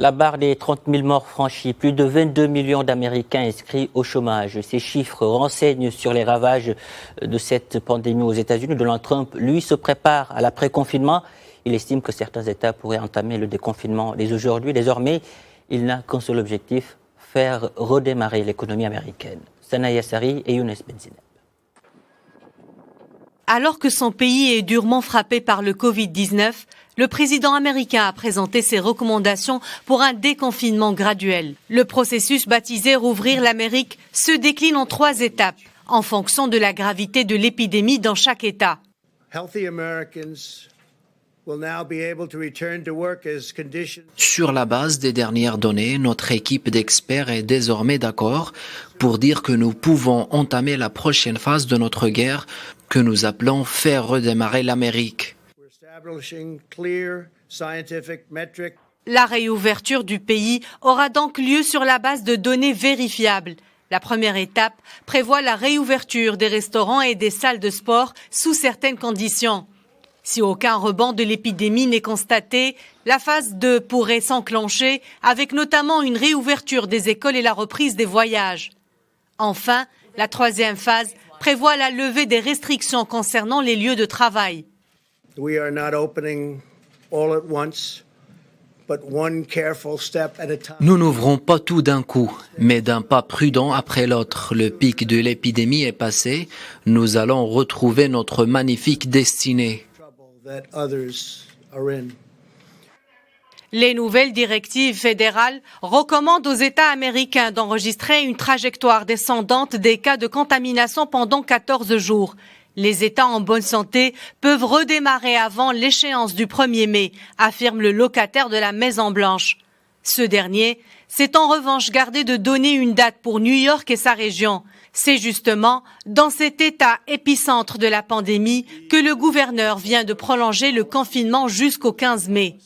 La barre des 30 000 morts franchie, plus de 22 millions d'Américains inscrits au chômage. Ces chiffres renseignent sur les ravages de cette pandémie aux États-Unis. Donald Trump, lui, se prépare à l'après-confinement. Il estime que certains États pourraient entamer le déconfinement dès aujourd'hui. Désormais, il n'a qu'un seul objectif, faire redémarrer l'économie américaine. Sana Yassari et Younes Benzineb. Alors que son pays est durement frappé par le Covid-19, le président américain a présenté ses recommandations pour un déconfinement graduel. Le processus baptisé Rouvrir l'Amérique se décline en 3 étapes, en fonction de la gravité de l'épidémie dans chaque État. Sur la base des dernières données, notre équipe d'experts est désormais d'accord pour dire que nous pouvons entamer la prochaine phase de notre guerre que nous appelons faire redémarrer l'Amérique. La réouverture du pays aura donc lieu sur la base de données vérifiables. La première étape prévoit la réouverture des restaurants et des salles de sport sous certaines conditions. Si aucun rebond de l'épidémie n'est constaté, la phase 2 pourrait s'enclencher avec notamment une réouverture des écoles et la reprise des voyages. Enfin, la 3e phase prévoit la levée des restrictions concernant les lieux de travail. Nous n'ouvrons pas tout d'un coup, mais d'un pas prudent après l'autre. Le pic de l'épidémie est passé, nous allons retrouver notre magnifique destinée. Les nouvelles directives fédérales recommandent aux États américains d'enregistrer une trajectoire descendante des cas de contamination pendant 14 jours. Les États en bonne santé peuvent redémarrer avant l'échéance du 1er mai, affirme le locataire de la Maison-Blanche. Ce dernier s'est en revanche gardé de donner une date pour New York et sa région. C'est justement dans cet état épicentre de la pandémie que le gouverneur vient de prolonger le confinement jusqu'au 15 mai.